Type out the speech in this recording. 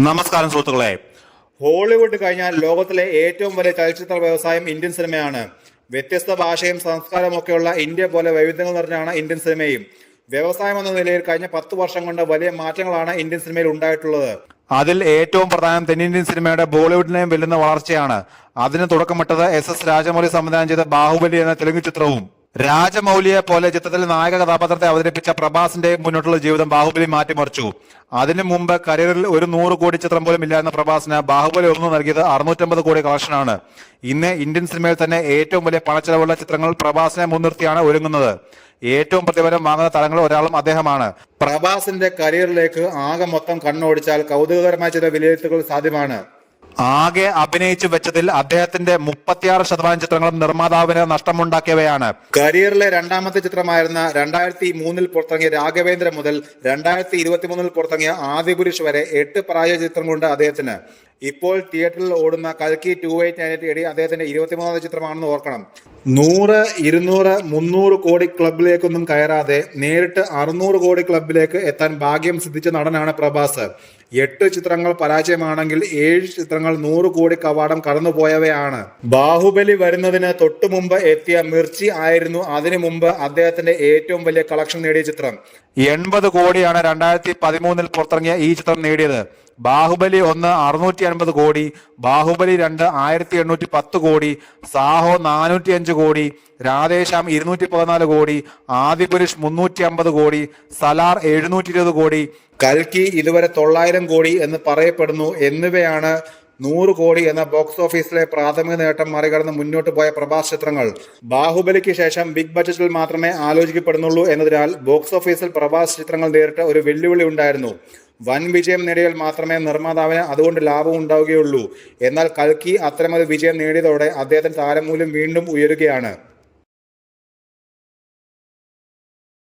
നമസ്കാരം സുഹൃത്തുക്കളെ. ഹോളിവുഡ് കഴിഞ്ഞാൽ ലോകത്തിലെ ഏറ്റവും വലിയ ചലച്ചിത്ര വ്യവസായം ഇന്ത്യൻ സിനിമയാണ്. വ്യത്യസ്ത ഭാഷയും സംസ്കാരവും ഒക്കെയുള്ള ഇന്ത്യ പോലെ വൈവിധ്യങ്ങൾ നിറഞ്ഞാണ് ഇന്ത്യൻ സിനിമയും. വ്യവസായം എന്ന നിലയിൽ കഴിഞ്ഞ 10 വർഷം കൊണ്ട് വലിയ മാറ്റങ്ങളാണ് ഇന്ത്യൻ സിനിമയിൽ ഉണ്ടായിട്ടുള്ളത്. അതിൽ ഏറ്റവും പ്രധാനം തെന്നിന്ത്യൻ സിനിമയുടെ ബോളിവുഡിനെയും വെല്ലുന്ന വളർച്ചയാണ്. അതിന് തുടക്കമിട്ടത് എസ് രാജമൗലി സംവിധാനം ചെയ്ത ബാഹുബലി എന്ന തെലുങ്ക് ചിത്രവും. രാജമൗലിയെ പോലെ ചിത്രത്തിൽ നായക കഥാപാത്രത്തെ അവതരിപ്പിച്ച പ്രഭാസിന്റെ മുന്നോട്ടുള്ള ജീവിതം ബാഹുബലി മാറ്റിമറിച്ചു. അതിനു മുമ്പ് കരിയറിൽ ഒരു 100 കോടി ചിത്രം പോലും ഇല്ലായിരുന്ന പ്രഭാസിന് ബാഹുബലി 1 നൽകിയത് 650 കോടി കളക്ഷനാണ്. ഇന്ന് ഇന്ത്യൻ സിനിമയിൽ തന്നെ ഏറ്റവും വലിയ പണച്ചെലവുള്ള ചിത്രങ്ങൾ പ്രഭാസിനെ മുൻനിർത്തിയാണ് ഒരുങ്ങുന്നത്. ഏറ്റവും പ്രതിഫലം വാങ്ങുന്ന താരങ്ങളിൽ ഒരാളും അദ്ദേഹമാണ്. പ്രഭാസിന്റെ കരിയറിലേക്ക് ആകെ മൊത്തം കണ്ണോടിച്ചാൽ കൗതുകകരമായ ചില വിലയിരുത്തലുകൾ സാധ്യമാണ്. ആകെ അഭിനയിച്ചു വെച്ചതിൽ അദ്ദേഹത്തിന്റെ 36% ചിത്രങ്ങളും നിർമ്മാതാവിന് നഷ്ടമുണ്ടാക്കിയവയാണ്. കരിയറിലെ രണ്ടാമത്തെ ചിത്രമായിരുന്ന 2003 പുറത്തിറങ്ങിയ രാഘവേന്ദ്ര മുതൽ 2023 പുറത്തിറങ്ങിയ ആദിപുരുഷ് വരെ 8 പരാജയ ചിത്രങ്ങളുണ്ട് അദ്ദേഹത്തിന്. ഇപ്പോൾ തിയേറ്ററിൽ ഓടുന്ന കൽക്കി 2898 അദ്ദേഹത്തിന്റെ 23ാമത്തെ ചിത്രമാണെന്ന് ഓർക്കണം. 100, 200, 300 കോടി ക്ലബിലേക്കൊന്നും കയറാതെ നേരിട്ട് 600 കോടി ക്ലബിലേക്ക് എത്താൻ ഭാഗ്യം സിദ്ധിച്ച നടനാണ് പ്രഭാസ്. 8 ചിത്രങ്ങൾ പരാജയമാണെങ്കിൽ 7 ചിത്രങ്ങൾ 100 കോടി കവാടം കടന്നുപോയവയാണ്. ബാഹുബലി വരുന്നതിന് തൊട്ടു മുമ്പ് എത്തിയ മിർച്ചി ആയിരുന്നു അതിനു മുമ്പ് അദ്ദേഹത്തിന്റെ ഏറ്റവും വലിയ കളക്ഷൻ നേടിയ ചിത്രം. 80 കോടിയാണ് 2013 പുറത്തിറങ്ങിയ ഈ ചിത്രം നേടിയത്. ബാഹുബലി 1 650 കോടി, ബാഹുബലി 2 1810 കോടി, സാഹോ 405 കോടി, രാധേശ്യാം 214 കോടി, ആദിപുരുഷ് 350 കോടി, സലാർ 720 കോടി, കൽക്കി ഇതുവരെ 900 കോടി എന്ന് പറയപ്പെടുന്നു. എന്നിവയാണ് 100 കോടി എന്ന ബോക്സ് ഓഫീസിലെ പ്രാഥമിക നേട്ടം മറികടന്ന് മുന്നോട്ട് പോയ പ്രഭാസ് ചിത്രങ്ങൾ. ബാഹുബലിക്ക് ശേഷം ബിഗ് ബഡ്ജറ്റിൽ മാത്രമേ ആലോചിക്കപ്പെടുന്നുള്ളൂ എന്നതിനാൽ ബോക്സ് ഓഫീസിൽ പ്രഭാസ് ചിത്രങ്ങൾ നേരിട്ട് ഒരു വെല്ലുവിളി ഉണ്ടായിരുന്നു. വൻ വിജയം നേടിയാൽ മാത്രമേ നിർമ്മാതാവിന് അതുകൊണ്ട് ലാഭം ഉണ്ടാവുകയുള്ളൂ. എന്നാൽ കൽക്കി അത്തരമൊരു വിജയം നേടിയതോടെ അദ്ദേഹത്തിന്റെ താരമൂല്യം വീണ്ടും ഉയരുകയാണ്.